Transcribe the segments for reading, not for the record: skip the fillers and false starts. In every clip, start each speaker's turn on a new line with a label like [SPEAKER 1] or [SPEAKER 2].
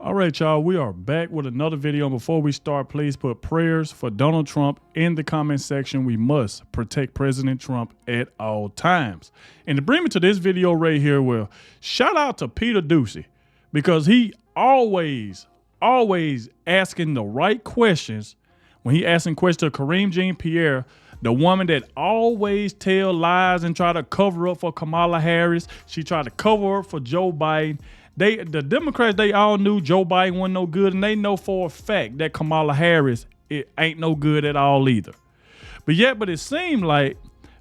[SPEAKER 1] All right, y'all, we are back with another video. Before we start, please put prayers for Donald Trump in the comment section. We must protect President Trump at all times. And to bring me to this video right here, well, shout out to Peter Doocy, because he always asking the right questions. When he asking questions to Karine Jean-Pierre, the woman that always tell lies and try to cover up for Kamala Harris. She tried to cover up for Joe Biden. The Democrats, they all knew Joe Biden wasn't no good, and they know for a fact that Kamala Harris, it ain't no good at all either. But it seemed like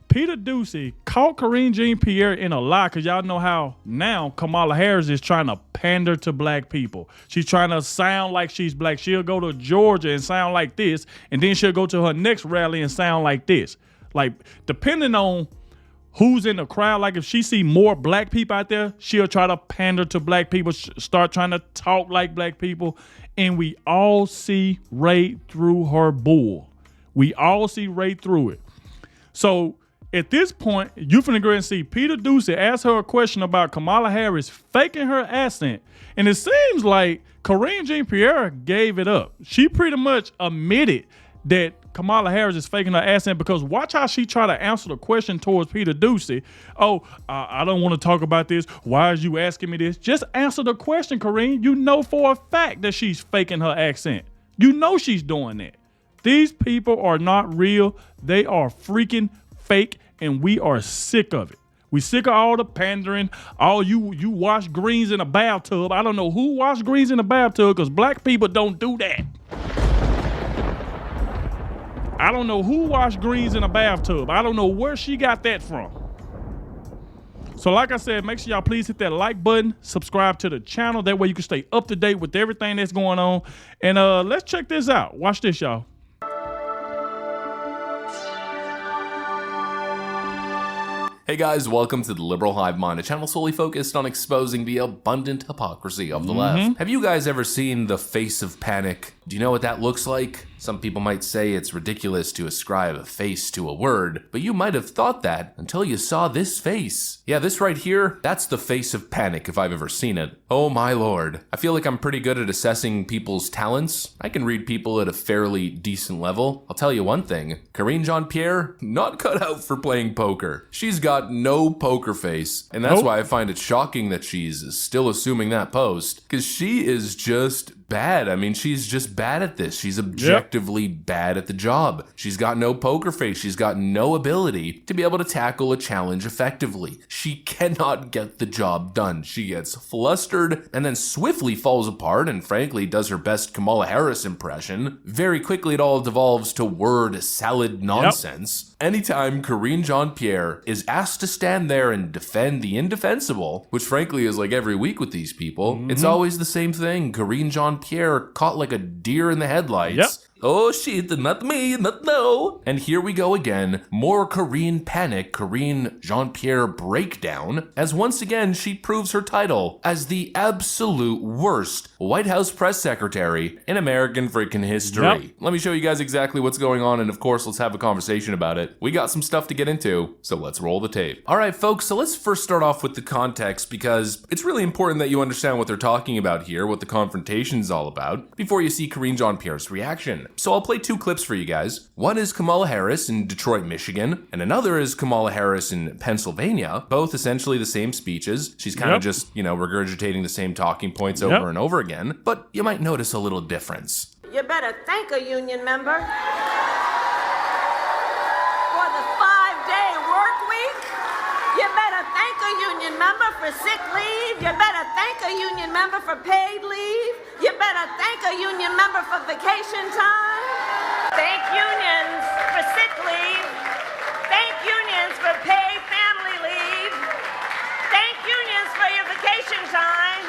[SPEAKER 1] Peter Doocy caught Karine Jean-Pierre in a lie, because y'all know how now Kamala Harris is trying to pander to black people. She's trying to sound like she's black. She'll go to Georgia and sound like this, and then she'll go to her next rally and sound like this. Like, depending on who's in the crowd, like if she see more black people out there, she'll try to pander to black people, start trying to talk like black people, and we all see right through her bull. We all see right through it. So at this point, you finna go and see Peter Doocy ask her a question about Kamala Harris faking her accent, and it seems like Karine Jean-Pierre gave it up. She pretty much admitted that Kamala Harris is faking her accent, because watch how she try to answer the question towards Peter Doocy. Oh, I don't want to talk about this. Why is you asking me this? Just answer the question, Karine. You know for a fact that she's faking her accent. You know she's doing that. These people are not real. They are freaking fake, and we are sick of it. We sick of all the pandering. All you wash greens in a bathtub. I don't know who washed greens in a bathtub, because black people don't do that. I don't know who washed greens in a bathtub. I don't know where she got that from. So like I said, make sure y'all please hit that like button, subscribe to the channel. That way you can stay up to date with everything that's going on. And let's check this out. Watch this, y'all.
[SPEAKER 2] Hey guys, welcome to the Liberal Hive Mind, a channel solely focused on exposing the abundant hypocrisy of the left. Have you guys ever seen the face of panic? Do you know what that looks like? Some people might say it's ridiculous to ascribe a face to a word, but you might have thought that until you saw this face. Yeah, this right here, that's the face of panic if I've ever seen it. Oh my lord. I feel like I'm pretty good at assessing people's talents. I can read people at a fairly decent level. I'll tell you one thing, Karine Jean-Pierre, not cut out for playing poker. She's got no poker face, and that's why I find it shocking that she's still assuming that post, because she is just bad. I mean, she's just bad at this. She's objectively bad at the job. She's got no poker face. She's got no ability to be able to tackle a challenge effectively. She cannot get the job done. She gets flustered and then swiftly falls apart and frankly does her best Kamala Harris impression. Very quickly it all devolves to word salad nonsense. Anytime Karine Jean-Pierre is asked to stand there and defend the indefensible, which frankly is like every week with these people, it's always the same thing. Karine Jean-Pierre caught like a deer in the headlights. Oh shit, not me, not no. And here we go again, more Karine panic, Karine Jean-Pierre breakdown, as once again she proves her title as the absolute worst White House press secretary in American freaking history. Let me show you guys exactly what's going on, and of course let's have a conversation about it. We got some stuff to get into, so let's roll the tape. Alright folks, so let's first start off with the context, because it's really important that you understand what they're talking about here, what the confrontation's all about, before you see Karine Jean-Pierre's reaction. So I'll play two clips for you guys. One is Kamala Harris in Detroit, Michigan, and another is Kamala Harris in Pennsylvania. Both essentially the same speeches. She's kind of just, you know, regurgitating the same talking points over and over again, but you might notice a little difference.
[SPEAKER 3] You better thank a union member for the 5-day work week. You better thank a union member for sick leave. You better thank a union member for paid leave. You better thank a union member for vacation time. Thank unions for sick leave. Thank unions for paid family leave. Thank unions for your vacation time.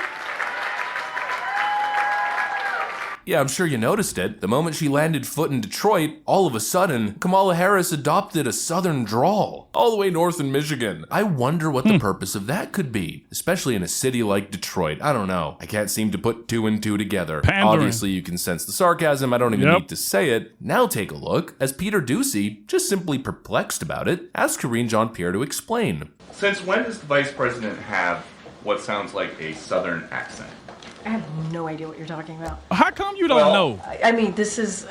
[SPEAKER 2] Yeah, I'm sure you noticed it. The moment she landed foot in Detroit, all of a sudden, Kamala Harris adopted a southern drawl, all the way north in Michigan. I wonder what the purpose of that could be, especially in a city like Detroit. I don't know. I can't seem to put two and two together.
[SPEAKER 1] Pandering.
[SPEAKER 2] Obviously, you can sense the sarcasm. I don't even need to say it. Now take a look, as Peter Doocy, just simply perplexed about it, asked Karine Jean-Pierre to explain.
[SPEAKER 4] Since when does the vice president have what sounds like a southern accent? I have no idea what you're talking about.
[SPEAKER 1] How come you don't know?
[SPEAKER 4] I mean, this is...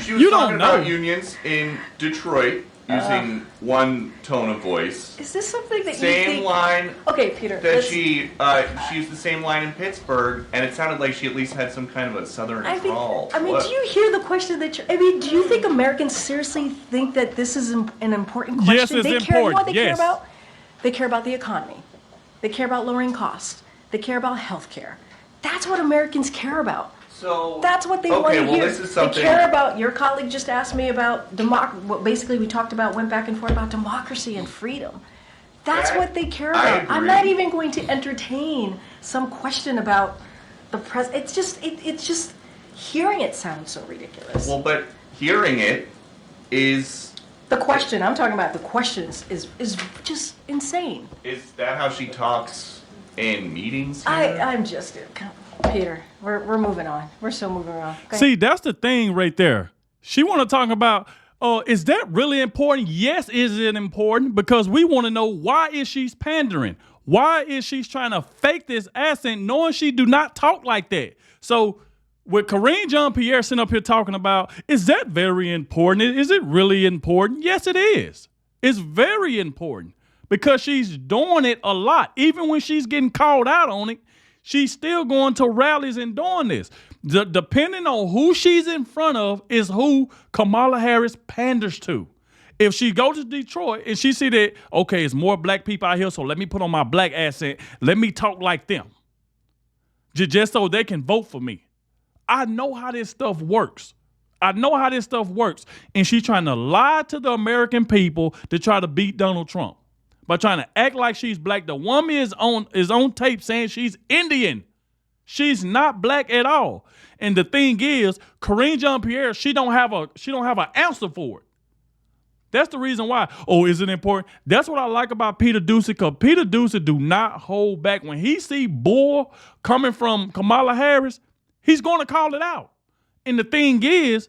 [SPEAKER 5] She was
[SPEAKER 1] You
[SPEAKER 5] talking
[SPEAKER 1] don't know.
[SPEAKER 5] about unions in Detroit using one tone of voice.
[SPEAKER 4] Is this something that you
[SPEAKER 5] Same
[SPEAKER 4] think...
[SPEAKER 5] line
[SPEAKER 4] Okay, Peter.
[SPEAKER 5] that she used the same line in Pittsburgh, and it sounded like she at least had some kind of a southern drawl.
[SPEAKER 4] I mean,
[SPEAKER 5] What?
[SPEAKER 4] do you hear the question that you're... I mean, do you think Americans seriously think that this is an important question?
[SPEAKER 1] Yes, it's
[SPEAKER 4] They care, you know
[SPEAKER 1] important,
[SPEAKER 4] what they care
[SPEAKER 1] yes.
[SPEAKER 4] about? They care about the economy. They care about lowering costs. They care about health care. That's what Americans care about.
[SPEAKER 5] So
[SPEAKER 4] That's what they want to
[SPEAKER 5] well,
[SPEAKER 4] hear.
[SPEAKER 5] this is something.
[SPEAKER 4] They care about, your colleague just asked me about, what basically we talked about, went back and forth about democracy and freedom. That's
[SPEAKER 5] That-
[SPEAKER 4] what they care
[SPEAKER 5] I
[SPEAKER 4] about. I'm
[SPEAKER 5] agree.
[SPEAKER 4] not even going to entertain some question about the president. It's just, hearing it sounds so ridiculous.
[SPEAKER 5] Well, but hearing it is
[SPEAKER 4] The question, I'm talking about the questions, is just insane.
[SPEAKER 5] that how she talks in meetings? Here?
[SPEAKER 4] I'm just, Peter, we're moving on. We're still moving on. Okay.
[SPEAKER 1] See, that's the thing right there. She want to talk about, is that really important? Yes, is it important? Because we want to know, why is she pandering? Why is she trying to fake this accent knowing she do not talk like that? So with Karine Jean-Pierre sitting up here talking about, is that very important? Is it really important? Yes, it is. It's very important because she's doing it a lot. Even when she's getting called out on it, she's still going to rallies and doing this. Depending on who she's in front of is who Kamala Harris panders to. If she goes to Detroit and she see that, okay, it's more black people out here, so let me put on my black accent. Let me talk like them. Just so they can vote for me. I know how this stuff works. And she's trying to lie to the American people to try to beat Donald Trump. By trying to act like she's black. The woman is on tape saying she's Indian. She's not black at all. And the thing is, Karine Jean-Pierre, she don't have an answer for it. That's the reason why. Oh, is it important? That's what I like about Peter Doocy, because Peter Doocy do not hold back. When he see bull coming from Kamala Harris, he's going to call it out. And the thing is,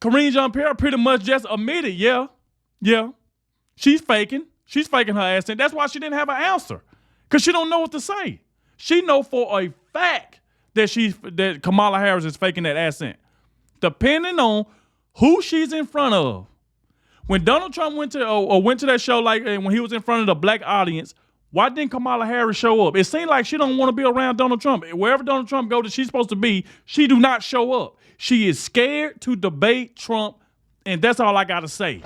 [SPEAKER 1] Karine Jean-Pierre pretty much just admitted, yeah, she's faking. She's faking her accent. That's why she didn't have an answer, because she don't know what to say. She know for a fact that Kamala Harris is faking that accent, depending on who she's in front of. When Donald Trump went to that show, like when he was in front of the black audience, why didn't Kamala Harris show up? It seemed like she don't want to be around Donald Trump. Wherever Donald Trump goes that she's supposed to be, she do not show up. She is scared to debate Trump, and that's all I got to say.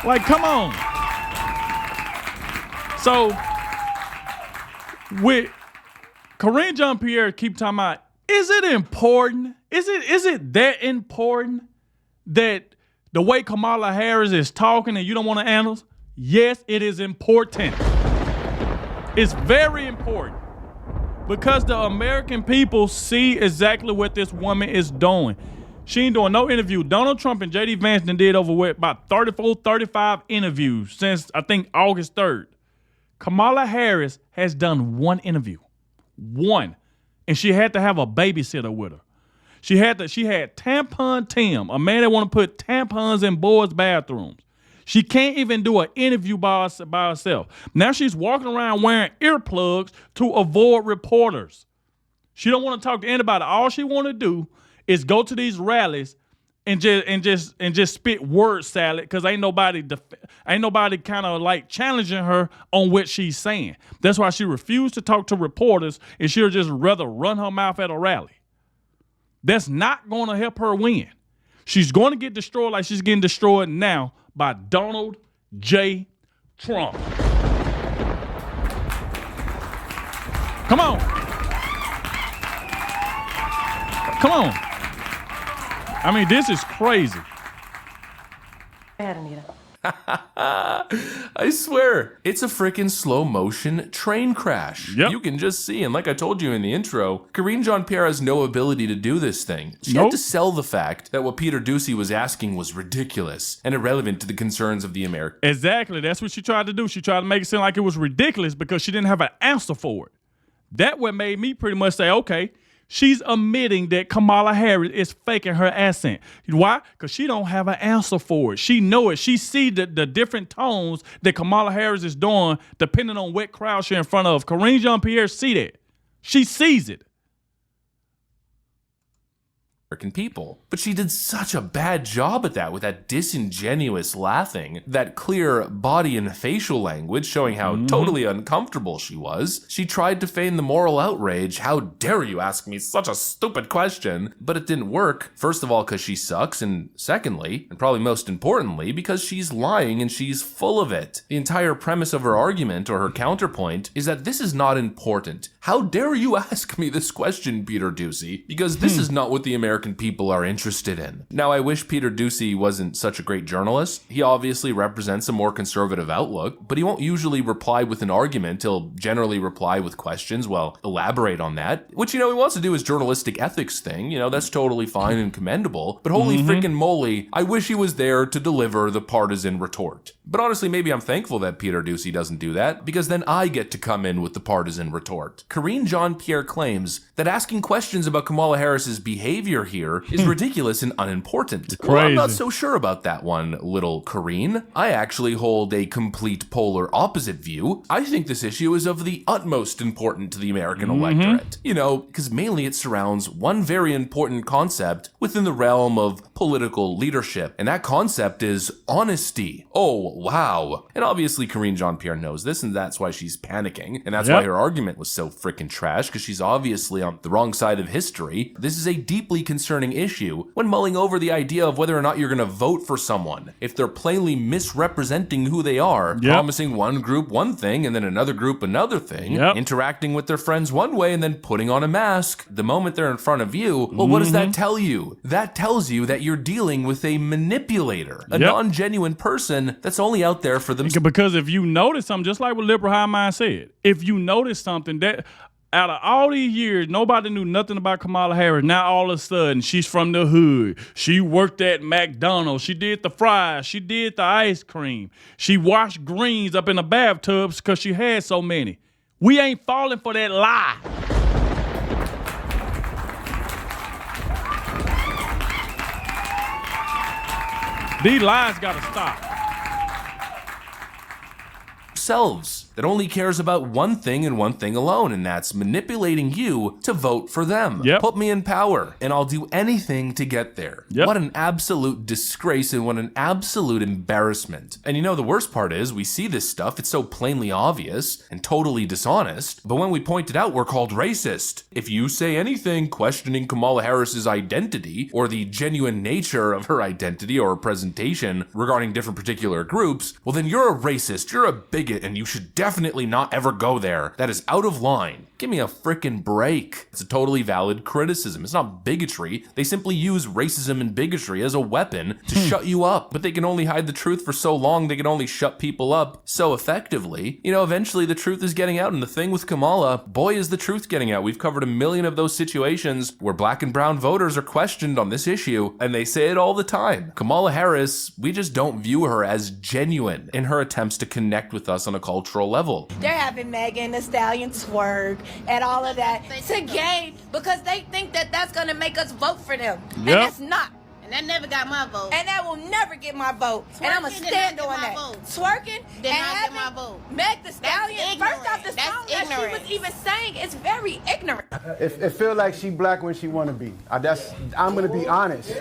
[SPEAKER 1] Like, come on. So, with Karine Jean-Pierre keep talking about, is it important? Is it that important that the way Kamala Harris is talking and you don't want to analyze? Yes, it is important. It's very important. Because the American people see exactly what this woman is doing. She ain't doing no interview. Donald Trump and J.D. Vance did over with about 34, 35 interviews since, I think, August 3rd. Kamala Harris has done one interview. One. And she had to have a babysitter with her. She had Tampon Tim, a man that want to put tampons in boys' bathrooms. She can't even do an interview by herself. Now she's walking around wearing earplugs to avoid reporters. She don't want to talk to anybody. All she want to do is go to these rallies and just spit word salad, because ain't nobody kind of like challenging her on what she's saying. That's why she refused to talk to reporters, and she'll just rather run her mouth at a rally. That's not going to help her win. She's going to get destroyed like she's getting destroyed now by Donald J. Trump. Come on. Come on. I mean, this is crazy.
[SPEAKER 4] Go ahead, Anita.
[SPEAKER 2] I swear, it's a freaking slow motion train crash.
[SPEAKER 1] Yep.
[SPEAKER 2] You can just see, and like I told you in the intro, Karine Jean-Pierre has no ability to do this thing. She
[SPEAKER 1] Nope.
[SPEAKER 2] had to sell the fact that what Peter Doocy was asking was ridiculous and irrelevant to the concerns of the Americans.
[SPEAKER 1] Exactly. That's what she tried to do. She tried to make it seem like it was ridiculous because she didn't have an answer for it. That what made me pretty much say, okay, She's admitting that Kamala Harris is faking her accent. Why? Because she don't have an answer for it. She know it. She see the different tones that Kamala Harris is doing depending on what crowd she's in front of. Karine Jean-Pierre see that. She sees it.
[SPEAKER 2] American people. But she did such a bad job at that with that disingenuous laughing, that clear body and facial language showing how totally uncomfortable she was. She tried to feign the moral outrage. How dare you ask me such a stupid question? But it didn't work. First of all, because she sucks, and secondly, and probably most importantly, because she's lying and she's full of it. The entire premise of her argument, or her counterpoint, is that this is not important. How dare you ask me this question, Peter Doocy? Because this is not what the American people are interested in. Now, I wish Peter Doocy wasn't such a great journalist. He obviously represents a more conservative outlook, but he won't usually reply with an argument. He'll generally reply with questions, well, elaborate on that, which, he wants to do his journalistic ethics thing. That's totally fine and commendable, but holy freaking moly, I wish he was there to deliver the partisan retort. But honestly, maybe I'm thankful that Peter Doocy doesn't do that, because then I get to come in with the partisan retort. Karine Jean-Pierre claims that asking questions about Kamala Harris's behavior here is ridiculous and unimportant. Well, I'm not so sure about that one, little Karine. I actually hold a complete polar opposite view. I think this issue is of the utmost importance to the American electorate. Because mainly it surrounds one very important concept within the realm of political leadership, and that concept is honesty. Oh, wow. And obviously Karine Jean-Pierre knows this, and that's why she's panicking, and that's why her argument was so freaking trash, because she's obviously on the wrong side of history. This is a deeply concerning issue when mulling over the idea of whether or not you're going to vote for someone. If they're plainly misrepresenting who they are, promising one group one thing and then another group another thing, interacting with their friends one way and then putting on a mask the moment they're in front of you, well, what does that tell you? That tells you that you're dealing with a manipulator, a non-genuine person that's only out there for themselves.
[SPEAKER 1] Because if you notice something, just like what Liberal High Mind said, if you notice something that out of all these years, nobody knew nothing about Kamala Harris. Now all of a sudden, she's from the hood. She worked at McDonald's. She did the fries. She did the ice cream. She washed greens up in the bathtubs because she had so many. We ain't falling for that lie. These lies gotta stop.
[SPEAKER 2] That only cares about one thing and one thing alone, and that's manipulating you to vote for them. Put me in power, and I'll do anything to get there. What an absolute disgrace and what an absolute embarrassment. And the worst part is, we see this stuff, it's so plainly obvious and totally dishonest, but when we point it out, we're called racist. If you say anything questioning Kamala Harris's identity, or the genuine nature of her identity or presentation regarding different particular groups, well then you're a racist, you're a bigot, and you should definitely not ever go there. That is out of line. Give me a frickin' break. It's a totally valid criticism. It's not bigotry. They simply use racism and bigotry as a weapon to shut you up. But they can only hide the truth for so long. They can only shut people up so effectively. Eventually the truth is getting out. And the thing with Kamala, boy, is the truth getting out. We've covered a million of those situations where black and brown voters are questioned on this issue, and they say it all the time. Kamala Harris, we just don't view her as genuine in her attempts to connect with us on a cultural level.
[SPEAKER 6] They're having Megan Thee Stallion twerk and all of that to gain because they think that that's going to make us vote for them. And that's not.
[SPEAKER 3] And that never got my vote.
[SPEAKER 6] And that will never get my vote. And I'm going to stand on that. Twerking
[SPEAKER 3] did not get my vote.
[SPEAKER 6] Meg Thee Stallion, first off, the song that she was even saying is very ignorant.
[SPEAKER 7] It feel like she black when she want to be. I'm going to be honest.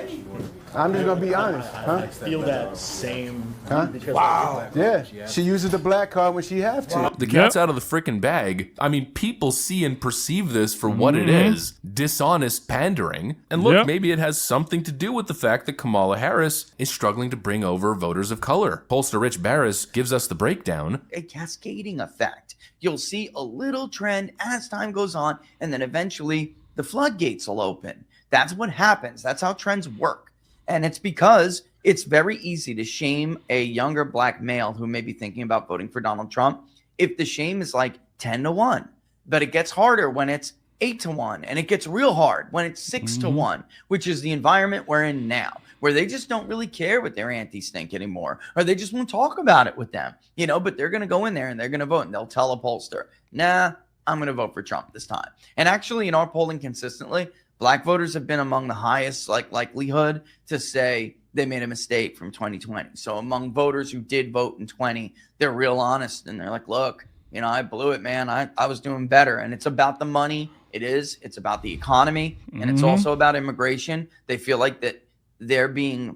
[SPEAKER 7] I'm just gonna be honest,
[SPEAKER 8] I feel that same.
[SPEAKER 7] Wow. Yeah, she uses the black card when she have to.
[SPEAKER 2] The cat's out of the freaking bag. I mean, people see and perceive this for what it is: dishonest pandering. And look, maybe it has something to do with the fact that Kamala Harris is struggling to bring over voters of color. Pollster Rich Barris gives us the breakdown.
[SPEAKER 9] A cascading effect. You'll see a little trend as time goes on, and then eventually the floodgates will open. That's what happens. That's how trends work. And it's because it's very easy to shame a younger black male who may be thinking about voting for Donald Trump if the shame is like 10-1. But it gets harder when it's 8-1. And it gets real hard when it's 6-1, which is the environment we're in now, where they just don't really care what their aunties think anymore, or they just won't talk about it with them, but they're going to go in there and they're going to vote and they'll tell a pollster, nah, I'm going to vote for Trump this time. And actually, in our polling consistently, black voters have been among the highest likelihood to say they made a mistake from 2020. So among voters who did vote in 20, they're real honest and they're like, look, you know, I blew it, man. I was doing better. And it's about the money. It is. It's about the economy. And it's also about immigration. They feel like that they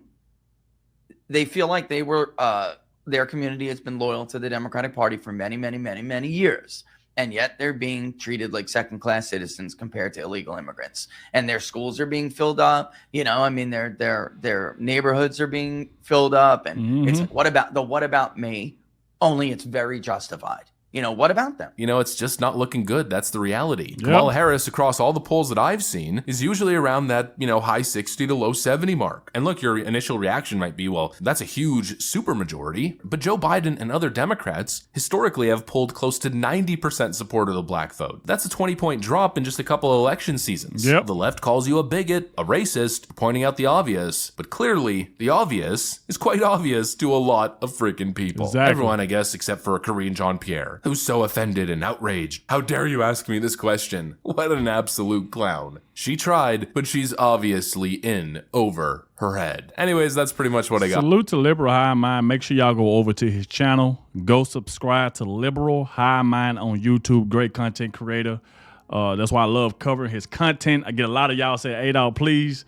[SPEAKER 9] feel like they were, their community has been loyal to the Democratic Party for many, many, many, many years. And yet they're being treated like second-class citizens compared to illegal immigrants. And their schools are being filled up. You know, I mean, their neighborhoods are being filled up. And it's like, what about me? Only it's very justified. You know, what about them?
[SPEAKER 2] You know, it's just not looking good. That's the reality. Yep. Kamala Harris, across all the polls that I've seen, is usually around that, you know, high 60 to low 70 mark. And look, your initial reaction might be, well, that's a huge supermajority. But Joe Biden and other Democrats historically have polled close to 90% support of the black vote. That's a 20-point drop in just a couple of election seasons. Yep. The left calls you a bigot, a racist, pointing out the obvious. But clearly, the obvious is quite obvious to a lot of freaking people. Exactly. Everyone, I guess, except for Karine Jean-Pierre, who's so offended and outraged. How dare you ask me this question? What an absolute clown. She tried, but she's obviously in over her head. Anyways, that's pretty much what I got. Salute
[SPEAKER 1] to Liberal High Mind. Make sure y'all go over to his channel. Go subscribe to Liberal High Mind on YouTube. Great content creator. That's why I love covering his content. I get a lot of y'all say, Adogg, please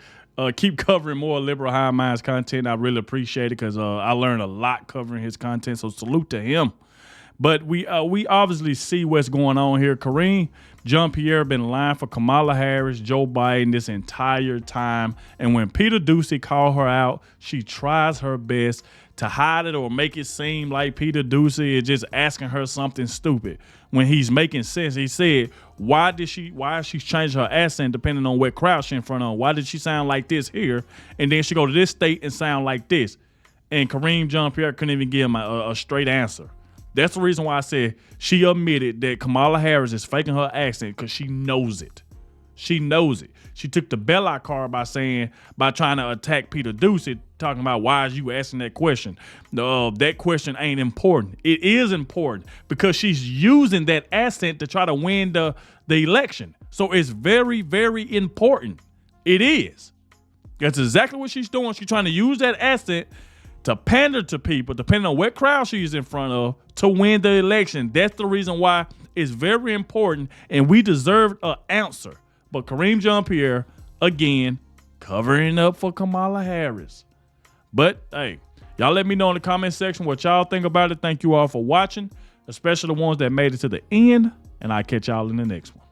[SPEAKER 1] keep covering more Liberal High Mind's content. I really appreciate it because I learned a lot covering his content. So salute to him. But we obviously see what's going on here. Karine Jean-Pierre been lying for Kamala Harris, Joe Biden this entire time. And when Peter Doocy called her out, she tries her best to hide it or make it seem like Peter Doocy is just asking her something stupid. When he's making sense, he said, why is she changing her accent depending on what crowd she's in front of? Why did she sound like this here? And then she go to this state and sound like this. And Karine Jean-Pierre couldn't even give him a straight answer. That's the reason why I said she admitted that Kamala Harris is faking her accent because she knows it. She knows it. She took the bailout card by trying to attack Peter Doocy, talking about why is you asking that question? That question ain't important. It is important because she's using that accent to try to win the election. So it's very, very important. It is. That's exactly what she's doing. She's trying to use that accent to pander to people, depending on what crowd she's in front of, to win the election. That's the reason why it's very important, and we deserve an answer. But Karine Jean-Pierre, again, covering up for Kamala Harris. But, hey, y'all let me know in the comment section what y'all think about it. Thank you all for watching, especially the ones that made it to the end, and I'll catch y'all in the next one.